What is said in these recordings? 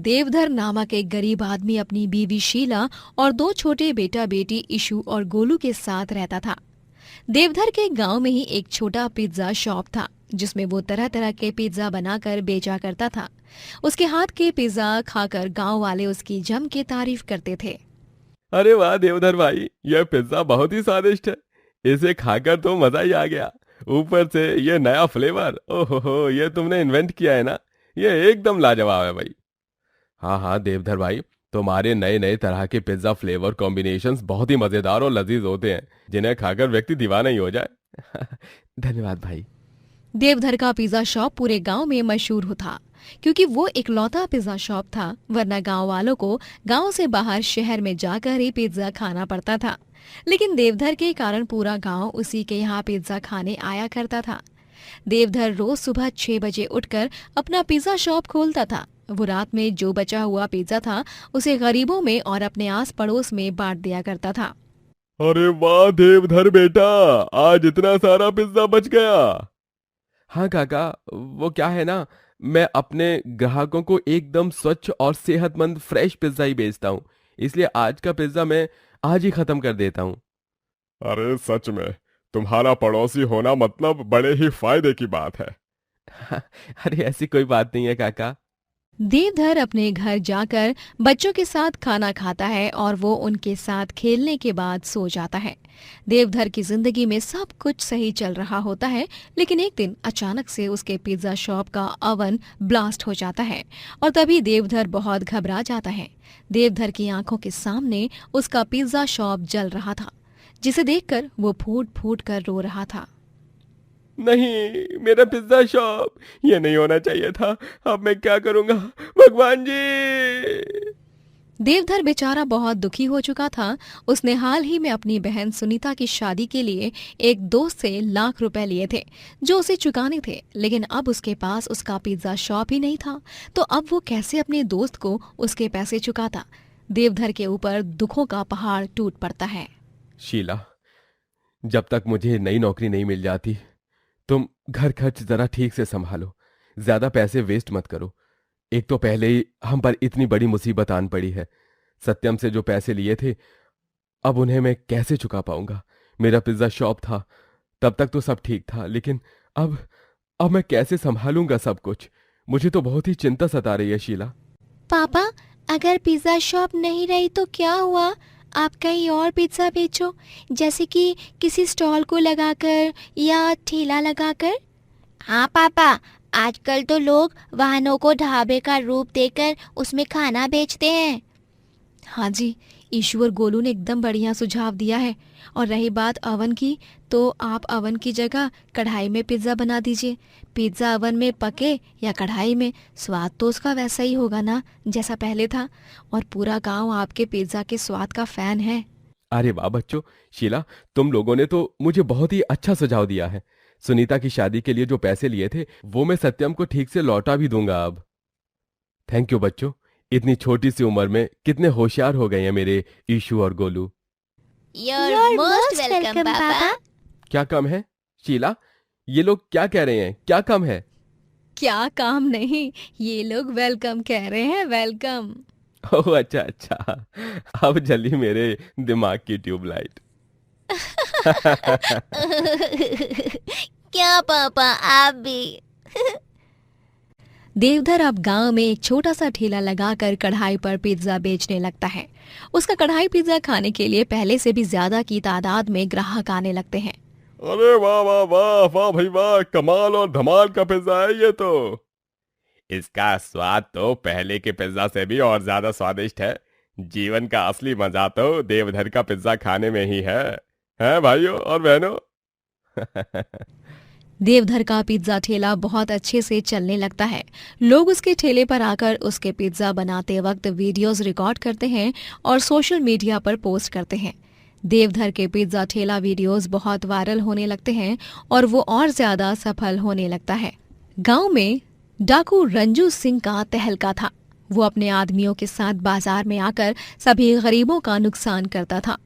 देवधर नामक एक गरीब आदमी अपनी बीवी शीला और 2 छोटे बेटा बेटी ईशु और गोलू के साथ रहता था। देवधर के गांव में ही एक छोटा पिज्जा शॉप था जिसमें वो तरह तरह के पिज्जा बनाकर बेचा करता था। उसके हाथ के पिज्जा खाकर गांव वाले उसकी जम के तारीफ करते थे। अरे वाह देवधर भाई, यह पिज्जा बहुत ही स्वादिष्ट है। इसे खाकर तो मजा ही आ गया। ऊपर से ये नया फ्लेवर, ओहो, ये तुमने इन्वेंट किया है ना। ये एकदम लाजवाब है भाई। हाँ हाँ देवधर भाई, तुम्हारे नए नए तरह के पिज्जा फ्लेवर कॉम्बिनेशंस बहुत ही मजेदार और लजीज होते हैं, जिन्हें खाकर व्यक्ति दीवाना ही हो जाए। धन्यवाद भाई। देवधर का पिज्जा शॉप पूरे गांव में मशहूर था क्योंकि वो इकलौता पिज्जा शॉप था, वरना गांव वालों को गांव से बाहर शहर में जाकर ही पिज्जा खाना पड़ता था। लेकिन देवधर के कारण पूरा गांव उसी के यहाँ पिज्जा खाने आया करता था। देवधर रोज सुबह 6 बजे उठकर अपना पिज्जा शॉप खोलता था। वो रात में जो बचा हुआ पिज्जा था उसे गरीबों में और अपने आस पड़ोस में बांट दिया करता था। अरे वाह देवधर बेटा, आज इतना सारा पिज्जा बच गया। हाँ काका, वो क्या है ना, मैं अपने ग्राहकों को एकदम स्वच्छ और सेहतमंद फ्रेश पिज्जा ही बेचता हूँ, इसलिए आज का पिज्जा मैं आज ही खत्म कर देता हूँ। अरे सच में तुम्हारा पड़ोसी होना मतलब बड़े ही फायदे की बात है। अरे ऐसी कोई बात नहीं है काका। देवधर अपने घर जाकर बच्चों के साथ खाना खाता है और वो उनके साथ खेलने के बाद सो जाता है। देवधर की जिंदगी में सब कुछ सही चल रहा होता है, लेकिन एक दिन अचानक से उसके पिज्जा शॉप का ओवन ब्लास्ट हो जाता है और तभी देवधर बहुत घबरा जाता है। देवधर की आंखों के सामने उसका पिज्जा शॉप जल रहा था, जिसे देखकर वो फूट फूट कर रो रहा था। नहीं, मेरा पिज्जा शॉप, ये नहीं होना चाहिए था। अब मैं क्या करूंगा भगवान जी। देवधर बेचारा बहुत दुखी हो चुका था। उसने हाल ही में अपनी बहन सुनीता की शादी के लिए एक दोस्त से लाख रुपए लिए थे जो उसे चुकाने थे, लेकिन अब उसके पास उसका पिज्जा शॉप ही नहीं था, तो अब वो कैसे अपने दोस्त को उसके पैसे चुकाता। देवधर के ऊपर दुखों का पहाड़ टूट पड़ता है। शीला, जब तक मुझे नई नौकरी नहीं मिल जाती, तुम घर खर्च जरा ठीक से संभालो, ज्यादा पैसे वेस्ट मत करो। एक तो पहले ही हम पर इतनी बड़ी मुसीबत आन पड़ी है। सत्यम से जो पैसे लिए थे, अब उन्हें मैं कैसे चुका पाऊंगा। मेरा पिज्जा शॉप था, तब तक तो सब ठीक था, लेकिन अब मैं कैसे संभालूंगा सब कुछ। मुझे तो बहुत ही चिंता सता रही है शीला। पापा, अगर पिज्जा शॉप नहीं रही तो क्या हुआ? आप कहीं और पिज्जा बेचो, जैसे कि किसी स्टॉल को लगाकर या ठेला लगाकर। हाँ पापा, आजकल तो लोग वाहनों को ढाबे का रूप देकर उसमें खाना बेचते हैं। हाँ जी, ईश्वर गोलू ने एकदम बढ़िया सुझाव दिया है। और रही बात अवन की, तो आप अवन की जगह कढ़ाई में पिज्ज़ा बना दीजिए। पिज्ज़ा अवन में पके या कढ़ाई में, स्वाद तो उसका वैसा ही होगा ना जैसा पहले था। और पूरा गांव आपके पिज्ज़ा के स्वाद का फैन है। अरे वाह बच्चों, शीला, तुम लोगों ने तो मुझे बहुत ही अच्छा सुझाव दिया है। सुनीता की शादी के लिए जो पैसे लिए थे वो मैं सत्यम को ठीक से लौटा भी दूंगा अब। थैंक यू बच्चों, इतनी छोटी सी उम्र में कितने होशियार हो गए हैं मेरे ईशु और गोलू। You're most welcome, पापा। क्या कम है शीला? ये लोग क्या कह रहे हैं, क्या कम है? क्या काम नहीं, ये लोग वेलकम कह रहे हैं, वेलकम। ओह अच्छा अच्छा, अब जली मेरे दिमाग की ट्यूबलाइट। क्या पापा, आप भी? देवधर अब गांव में एक छोटा सा ठेला लगाकर कढ़ाई पर पिज्जा बेचने लगता है। उसका कढ़ाई पिज्जा खाने के लिए पहले से भी ज्यादा की तादाद में ग्राहक आने लगते हैं। अरे वाह वाह वाह वाह भाई वाह, कमाल और धमाल का पिज्जा है ये तो। इसका स्वाद तो पहले के पिज्जा से भी और ज्यादा स्वादिष्ट है। जीवन का असली मजा तो देवधर का पिज्जा खाने में ही है भाइयों और बहनों। देवधर का पिज्जा ठेला बहुत अच्छे से चलने लगता है। लोग उसके ठेले पर आकर उसके पिज्जा बनाते वक्त वीडियोस रिकॉर्ड करते हैं और सोशल मीडिया पर पोस्ट करते हैं। देवधर के पिज्जा ठेला वीडियोस बहुत वायरल होने लगते हैं और वो और ज्यादा सफल होने लगता है। गांव में डाकू रंजू सिंह का तहलका था। वो अपने आदमियों के साथ बाजार में आकर सभी गरीबों का नुकसान करता था।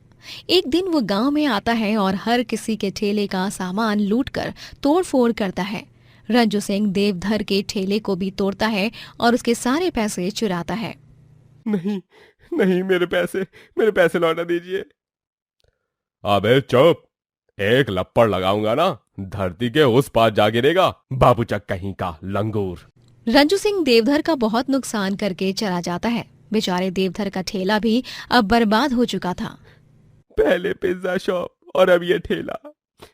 एक दिन वो गांव में आता है और हर किसी के ठेले का सामान लूटकर तोड़फोड़ करता है। रंजू सिंह देवधर के ठेले को भी तोड़ता है और उसके सारे पैसे चुराता है। नहीं नहीं, मेरे पैसे लौटा दीजिए। अबे चुप, एक लप्पड़ लगाऊंगा ना, धरती के उस पार जा गिरेगा, बाबूचक कहीं का लंगूर। रंजू सिंह देवधर का बहुत नुकसान करके चला जाता है। बेचारे देवधर का ठेला भी अब बर्बाद हो चुका था। पहले पिज्जा शॉप और अब ये ठेला,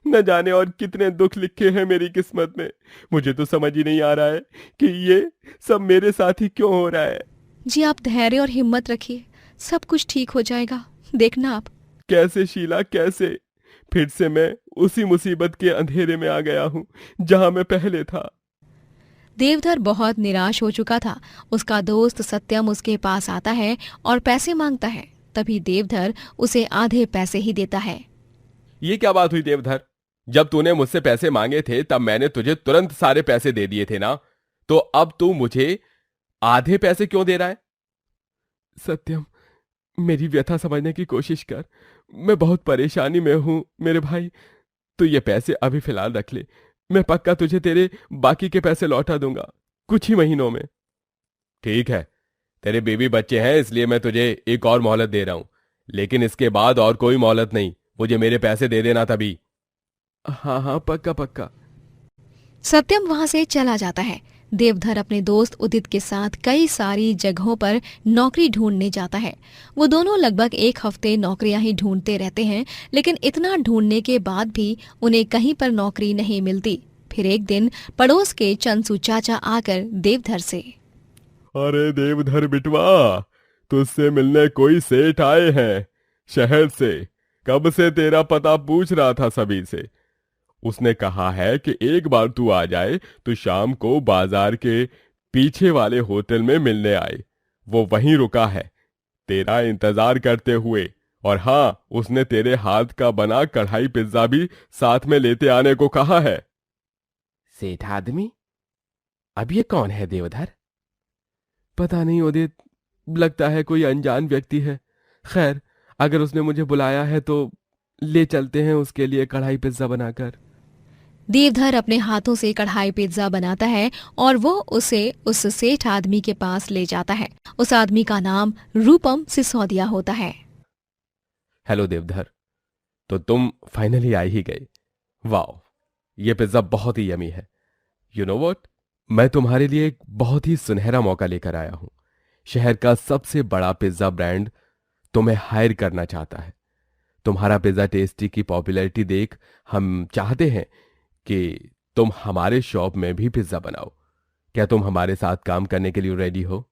न जाने और कितने दुख लिखे हैं मेरी किस्मत में। मुझे तो समझ ही नहीं आ रहा है कि ये सब मेरे साथ ही क्यों हो रहा है। जी आप धैर्य और हिम्मत रखिए, सब कुछ ठीक हो जाएगा, देखना आप। कैसे शीला, कैसे? फिर से मैं उसी मुसीबत के अंधेरे में आ गया हूँ जहां मैं पहले था। देवधर बहुत निराश हो चुका था। उसका दोस्त सत्यम उसके पास आता है और पैसे मांगता है। तभी देवधर उसे आधे पैसे ही देता है। ये क्या बात हुई देवधर? जब तूने मुझसे पैसे मांगे थे तब मैंने तुझे तुरंत सारे पैसे दे दिए थे ना, तो अब तू मुझे आधे पैसे क्यों दे रहा है? सत्यम, मेरी व्यथा समझने की कोशिश कर। मैं बहुत परेशानी में हूं मेरे भाई। तू ये पैसे अभी फिलहाल रख ले, मैं पक्का तुझे तेरे बाकी के पैसे लौटा दूंगा कुछ ही महीनों में। ठीक है, तेरे बेबी बच्चे हैं इसलिए मैं तुझे एक और मोहलत दे रहा हूं, लेकिन इसके बाद और कोई मोहलत नहीं। मुझे मेरे पैसे दे देना तभी। हाँ हाँ, पक्का पक्का। सत्यम वहां से चला जाता है। देवधर अपने दोस्त उदित के साथ कई सारी जगहों पर नौकरी ढूंढने जाता है। वो दोनों लगभग एक हफ्ते नौकरियां ही ढूंढते रहते हैं, लेकिन इतना ढूंढने के बाद भी उन्हें कहीं पर नौकरी नहीं मिलती। फिर एक दिन पड़ोस के चंसू चाचा आकर देवधर से, अरे देवधर बिटवा, तुझसे मिलने कोई सेठ आए हैं शहर से। कब से तेरा पता पूछ रहा था सभी से। उसने कहा है कि एक बार तू आ जाए तो शाम को बाजार के पीछे वाले होटल में मिलने आए। वो वहीं रुका है तेरा इंतजार करते हुए। और हाँ, उसने तेरे हाथ का बना कढ़ाई पिज्जा भी साथ में लेते आने को कहा है। सेठ आदमी? अब ये कौन है देवधर? पता नहीं उदित, लगता है कोई अनजान व्यक्ति है। खैर, अगर उसने मुझे बुलाया है तो ले चलते हैं उसके लिए कढ़ाई पिज्जा बनाकर। देवधर अपने हाथों से कढ़ाई पिज्जा बनाता है और वो उसे उस सेठ आदमी के पास ले जाता है। उस आदमी का नाम रूपम सिसोदिया होता है। हेलो देवधर, तो तुम फाइनली आ ही गए। वाओ, ये पिज्जा बहुत ही यमी है। यू नो व्हाट, मैं तुम्हारे लिए एक बहुत ही सुनहरा मौका लेकर आया हूं। शहर का सबसे बड़ा पिज्जा ब्रांड तुम्हें हायर करना चाहता है। तुम्हारा पिज्जा टेस्टी की पॉपुलैरिटी देख हम चाहते हैं कि तुम हमारे शॉप में भी पिज्जा बनाओ। क्या तुम हमारे साथ काम करने के लिए रेडी हो?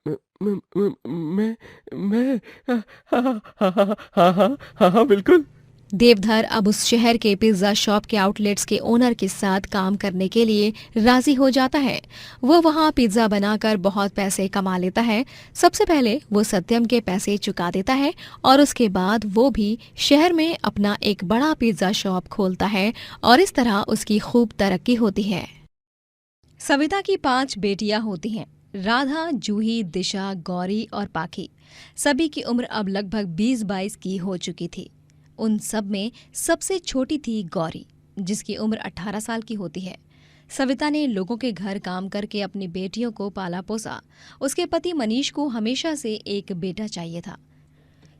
मैं हाँ बिल्कुल। देवधर अब उस शहर के पिज्जा शॉप के आउटलेट्स के ओनर के साथ काम करने के लिए राजी हो जाता है। वो वहाँ पिज्जा बनाकर बहुत पैसे कमा लेता है। सबसे पहले वो सत्यम के पैसे चुका देता है और उसके बाद वो भी शहर में अपना एक बड़ा पिज्जा शॉप खोलता है और इस तरह उसकी खूब तरक्की होती है। सविता की 5 बेटियां होती हैं, राधा, जूही, दिशा, गौरी और पाखी। सभी की उम्र अब लगभग 20-22 की हो चुकी थी। उन सब में सबसे छोटी थी गौरी, जिसकी उम्र 18 साल की होती है। सविता ने लोगों के घर काम करके अपनी बेटियों को पाला पोसा। उसके पति मनीष को हमेशा से एक बेटा चाहिए था।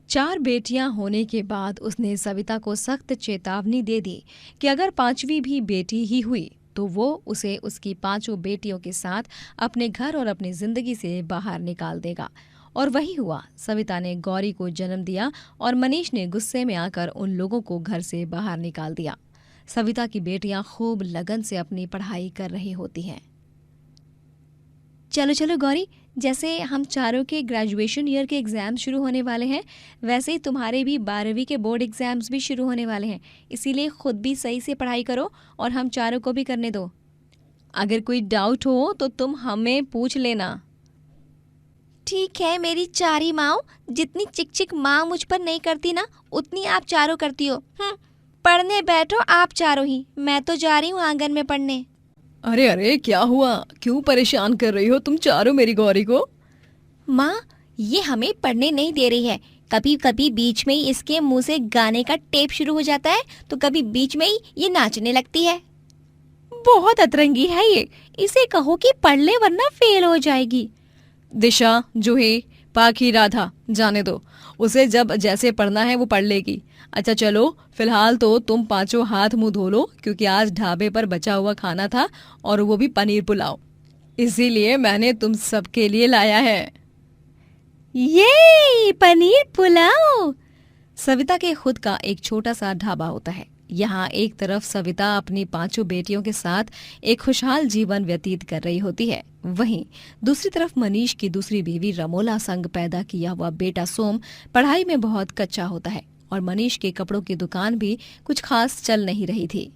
4 बेटियां होने के बाद उसने सविता को सख्त चेतावनी दे दी कि अगर 5वीं भी बेटी ही हुई तो वो उसे उसकी 5 बेटियों के साथ अपने घर और अपनी जिंदगी से बाहर निकाल देगा। और वही हुआ। सविता ने गौरी को जन्म दिया और मनीष ने गुस्से में आकर उन लोगों को घर से बाहर निकाल दिया। सविता की बेटियां खूब लगन से अपनी पढ़ाई कर रही होती हैं। चलो चलो गौरी, जैसे हम चारों के ग्रेजुएशन ईयर के एग्जाम शुरू होने वाले हैं, वैसे ही तुम्हारे भी 12वीं के बोर्ड एग्जाम्स भी शुरू होने वाले हैं। इसीलिए खुद भी सही से पढ़ाई करो और हम चारों को भी करने दो। अगर कोई डाउट हो तो तुम हमें पूछ लेना। ठीक है मेरी चारी माँ, जितनी चिक चिक माँ मुझ पर नहीं करती ना, उतनी आप चारों करती हो। पढ़ने बैठो आप चारों ही, मैं तो जा रही हूँ आंगन में पढ़ने। अरे अरे, क्या हुआ? क्यों परेशान कर रही हो तुम चारों मेरी गौरी को? माँ, ये हमें पढ़ने नहीं दे रही है। कभी कभी बीच में ही इसके मुंह से गाने का टेप शुरू हो जाता है, तो कभी बीच में ही ये नाचने लगती है। बहुत अतरंगी है ये, इसे कहो कि पढ़ ले वरना फेल हो जाएगी। दिशा, जूही, पाखी, राधा, जाने दो, उसे जब जैसे पढ़ना है वो पढ़ लेगी। अच्छा चलो, फिलहाल तो तुम पांचों हाथ मुंह धो लो, क्योंकि आज ढाबे पर बचा हुआ खाना था और वो भी पनीर पुलाव, इसीलिए मैंने तुम सबके लिए लाया है। ये पनीर पुलाव। सविता के खुद का एक छोटा सा ढाबा होता है। यहाँ एक तरफ सविता अपनी पांचों बेटियों के साथ एक खुशहाल जीवन व्यतीत कर रही होती है, वहीं दूसरी तरफ मनीष की दूसरी बीवी रमोला संग पैदा किया हुआ बेटा सोम पढ़ाई में बहुत कच्चा होता है और मनीष के कपड़ों की दुकान भी कुछ खास चल नहीं रही थी,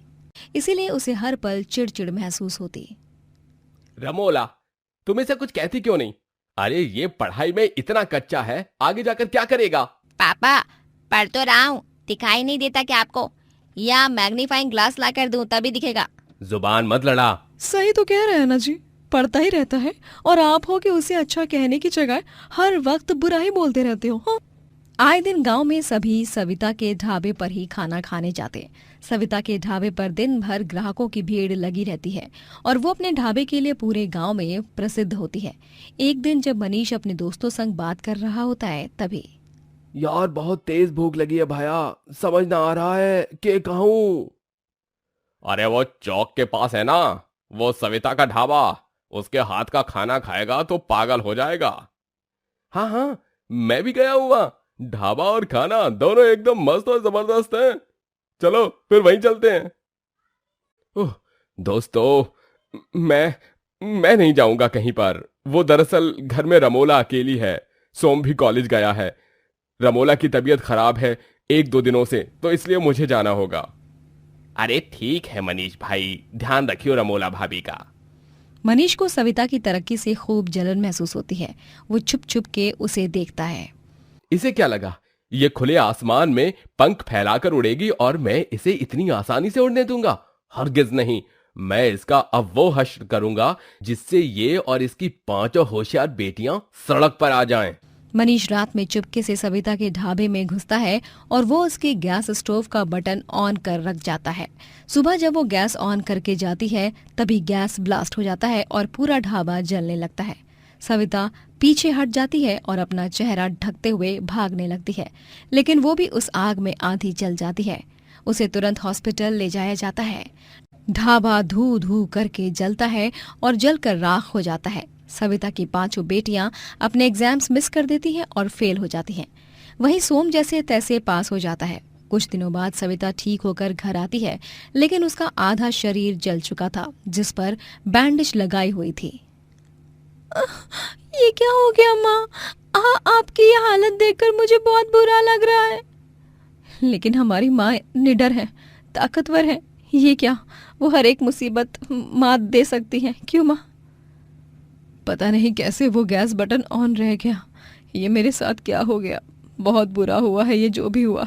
इसीलिए उसे हर पल चिड़चिड़ महसूस होती। रमोला, तुम इसे कुछ कहती क्यों नहीं? अरे ये पढ़ाई में इतना कच्चा है, आगे जाकर क्या करेगा? पापा पढ़ तो रहा हूँ, दिखाई नहीं देता क्या आपको? या मैग्नीफाइंग ग्लास लाकर दूं तभी दिखेगा। जुबान मत लड़ा। सही तो कह रहे हैं ना जी, पढ़ता ही रहता है और आप हो कि उसे अच्छा कहने की जगह हर वक्त बुरा ही बोलते रहते हो। हाँ? आए दिन गांव में सभी सविता के ढाबे पर ही खाना खाने जाते। सविता के ढाबे पर दिन भर ग्राहकों की भीड़ लगी रहती है और वो अपने ढाबे के लिए पूरे गांव में प्रसिद्ध होती है। एक दिन जब मनीष अपने दोस्तों संग बात कर रहा होता है तभी, यार बहुत तेज भूख लगी है भाया, समझ ना आ रहा है कि कहूँ। अरे वो चौक के पास है ना, वो सविता का ढाबा, उसके हाथ का खाना खाएगा तो पागल हो जाएगा। हाँ हाँ, मैं भी गया हुआ। ढाबा और खाना दोनों एकदम मस्त और जबरदस्त हैं। चलो फिर वहीं चलते हैं। ओह दोस्तों, मैं नहीं जाऊंगा कहीं पर। वो दरअसल घर में रमोला अकेली है, सोम भी कॉलेज गया है। रमोला की तबीयत खराब है 1-2 दिनों से, तो इसलिए मुझे जाना होगा। अरे ठीक है मनीष भाई, ध्यान रखियो रमोला भाभी का। मनीष को सविता की तरक्की से खूब जलन महसूस होती है। वो छुप छुप के उसे देखता है। इसे क्या लगा, ये खुले आसमान में पंख फैलाकर उड़ेगी और मैं इसे इतनी आसानी से उड़ने दूंगा? हरगिज नहीं। मैं इसका अब वो हश्र करूंगा जिससे ये और इसकी 5 होशियार बेटियां सड़क पर आ जाएं। मनीष रात में चुपके से सविता के ढाबे में घुसता है और वो उसके गैस स्टोव का बटन ऑन कर रख जाता है। सुबह जब वो गैस ऑन करके जाती है तभी गैस ब्लास्ट हो जाता है और पूरा ढाबा जलने लगता है। सविता पीछे हट जाती है और अपना चेहरा ढकते हुए भागने लगती है, लेकिन वो भी उस आग में आधी जल जाती है। उसे तुरंत हॉस्पिटल ले जाया जाता है। ढाबा धू धू करके जलता है और जलकर राख हो जाता है। सविता की 5 बेटियां अपने एग्जाम्स मिस कर देती हैं और फेल हो जाती हैं। वहीं सोम जैसे तैसे पास हो जाता है। कुछ दिनों बाद सविता ठीक होकर घर आती है, लेकिन उसका आधा शरीर जल चुका था, जिस पर बैंडेज लगाई हुई थी। ये क्या हो गया माँ? आपकी ये हालत देखकर मुझे बहुत बुरा लग रहा है। लेकिन हमारी माँ निडर है, ताकतवर है। ये क्या, वो हर एक मुसीबत मात दे सकती हैं। क्यों माँ? पता नहीं कैसे वो गैस बटन ऑन रह गया। ये मेरे साथ क्या हो गया? बहुत बुरा हुआ है ये जो भी हुआ।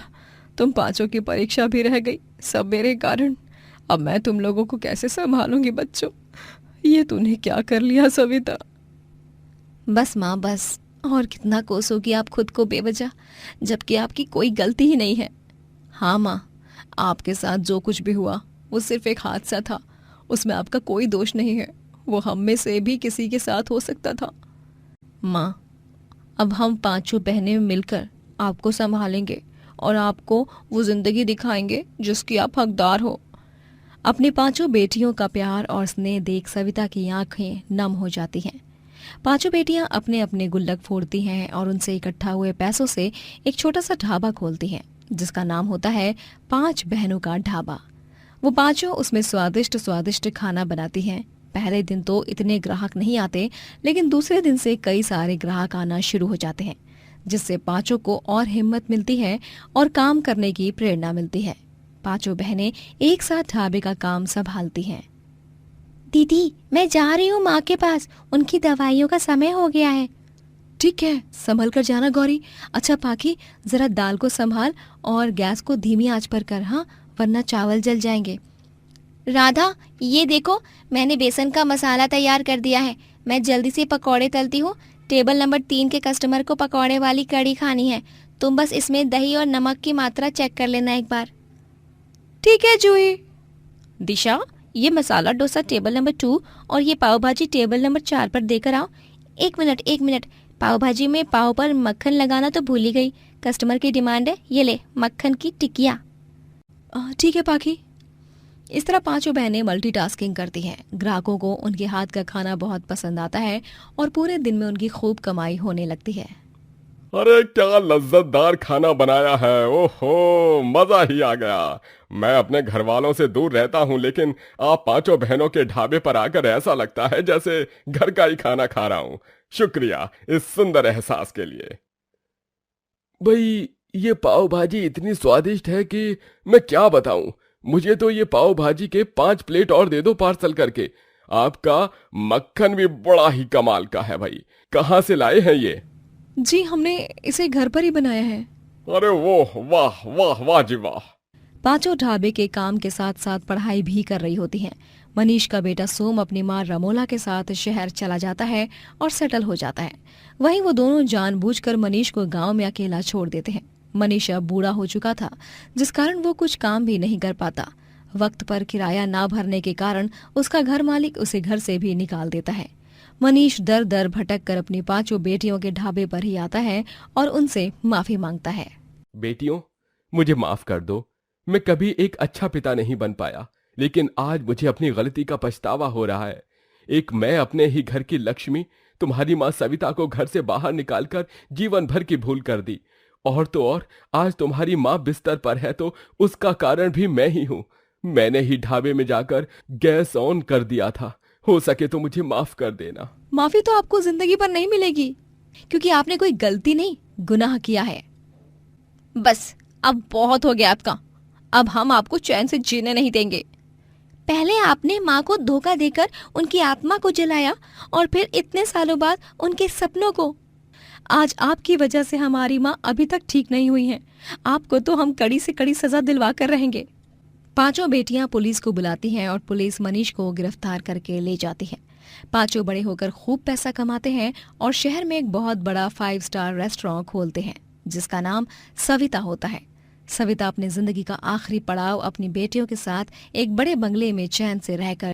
तुम 5 की परीक्षा भी रह गई, सब मेरे कारण। अब मैं तुम लोगों को कैसे संभालूंगी बच्चों? ये तूने क्या कर लिया सविता? बस माँ बस, और कितना कोसोगी आप खुद को बेवजह, जबकि आपकी कोई गलती ही नहीं है। हाँ माँ, आपके साथ जो कुछ भी हुआ वो सिर्फ एक हादसा था, उसमें आपका कोई दोष नहीं है। वो हम में से भी किसी के साथ हो सकता था। माँ, अब हम 5 बहनें मिलकर आपको संभालेंगे और आपको वो जिंदगी दिखाएंगे जिसकी आप हकदार हो। अपनी 5 बेटियों का प्यार और स्नेह देख सविता की आंखें नम हो जाती हैं। 5 बेटियां अपने अपने गुल्लक फोड़ती हैं और उनसे इकट्ठा हुए पैसों से एक छोटा सा ढाबा खोलती हैं, जिसका नाम होता है 5 बहनों का ढाबा। वो 5 उसमें स्वादिष्ट स्वादिष्ट खाना बनाती हैं। पहले दिन तो इतने ग्राहक नहीं आते, लेकिन दूसरे दिन से कई सारे ग्राहक आना शुरू हो जाते हैं, जिससे 5 को और हिम्मत मिलती है और काम करने की प्रेरणा मिलती है। 5 बहनें एक साथ ढाबे का काम संभालती हैं। दीदी, मैं जा रही हूँ माँ के पास, उनकी दवाइयों का समय हो गया है। ठीक है, संभल कर जाना गौरी। अच्छा पाखी, जरा दाल को संभाल और गैस को धीमी आंच पर कर, हाँ, वरना चावल जल जाएंगे। राधा, ये देखो, मैंने बेसन का मसाला तैयार कर दिया है। मैं जल्दी से पकौड़े तलती हूँ। टेबल नंबर 3 के कस्टमर को पकौड़े वाली कड़ी खानी है। तुम बस इसमें दही और नमक की मात्रा चेक कर लेना एक बार। ठीक है जूही। दिशा, ये मसाला डोसा टेबल नंबर 2 और ये पाव भाजी टेबल नंबर 4 पर देकर आओ। एक मिनट, पाव भाजी में पाव पर मक्खन लगाना तो भूल ही गई। कस्टमर की डिमांड है, ये ले मक्खन की टिकिया। ठीक है पाखी। इस तरह पांचों बहनें मल्टीटास्किंग करती हैं। ग्राहकों को उनके हाथ का खाना बहुत पसंद आता है और पूरे दिन में उनकी खूब कमाई होने लगती है। अरे क्या लज्जतदार खाना बनाया है, ओहो मजा ही आ गया। मैं अपने घर वालों से दूर रहता हूँ, लेकिन आप पांचों बहनों के ढाबे पर आकर ऐसा लगता है जैसे घर का ही खाना खा रहा हूँ। शुक्रिया इस सुंदर एहसास के लिए। भाई ये पाव भाजी इतनी स्वादिष्ट है कि मैं क्या बताऊं। मुझे तो ये पाव भाजी के 5 प्लेट और दे दो पार्सल करके। आपका मक्खन भी बड़ा ही कमाल का है भाई, कहाँ से लाए हैं ये? जी हमने इसे घर पर ही बनाया है। अरे वो वाह वाह वाह जी वाह। पांचों ढाबे के काम के साथ साथ पढ़ाई भी कर रही होती हैं। मनीष का बेटा सोम अपनी मां रमोला के साथ शहर चला जाता है और सेटल हो जाता है। वहीं वो दोनों जानबूझकर मनीष को गांव में अकेला छोड़ देते हैं। मनीष अब बूढ़ा हो चुका था, जिस कारण वो कुछ काम भी नहीं कर पाता। वक्त पर किराया ना भरने के कारण उसका घर मालिक उसे घर से भी निकाल देता है। मनीष दर दर भटक कर अपनी पांचों बेटियों के ढाबे पर ही आता है और उनसे माफी मांगता है। बेटियों, मुझे माफ कर दो। मैं कभी एक अच्छा पिता नहीं बन पाया, लेकिन आज मुझे अपनी गलती का पछतावा हो रहा है। एक मैं अपने ही घर की लक्ष्मी तुम्हारी माँ सविता को घर से बाहर निकालकर जीवन भर की भूल कर दी। और तो और आज तुम्हारी माँ बिस्तर पर है तो उसका कारण भी मैं ही हूँ। मैंने ही ढाबे में जाकर गैस ऑन कर दिया था। हो सके तो मुझे माफ कर देना। माफी तो आपको जिंदगी पर नहीं मिलेगी, क्योंकि आपने कोई गलती नहीं गुनाह किया है। बस अब बहुत हो गया आपका। अब हम आपको चैन से जीने नहीं देंगे। पहले आपने माँ को धोखा देकर उनकी आत्मा को जलाया और फिर इतने सालों बाद उनके सपनों को। आज आपकी वजह से हमारी माँ अभी तक ठीक नहीं हुई हैं। आपको तो हम कड़ी से कड़ी सजा दिलवा कर रहेंगे। पांचों बेटियां पुलिस को बुलाती हैं और पुलिस मनीष को गिरफ्तार करके ले जाती है। पांचों बड़े होकर खूब पैसा कमाते हैं और शहर में एक बहुत बड़ा 5 स्टार रेस्टोरेंट खोलते हैं, जिसका नाम सविता होता है। सविता अपनी जिंदगी का आखिरी पड़ाव अपनी बेटियों के साथ एक बड़े बंगले में चैन से रहकर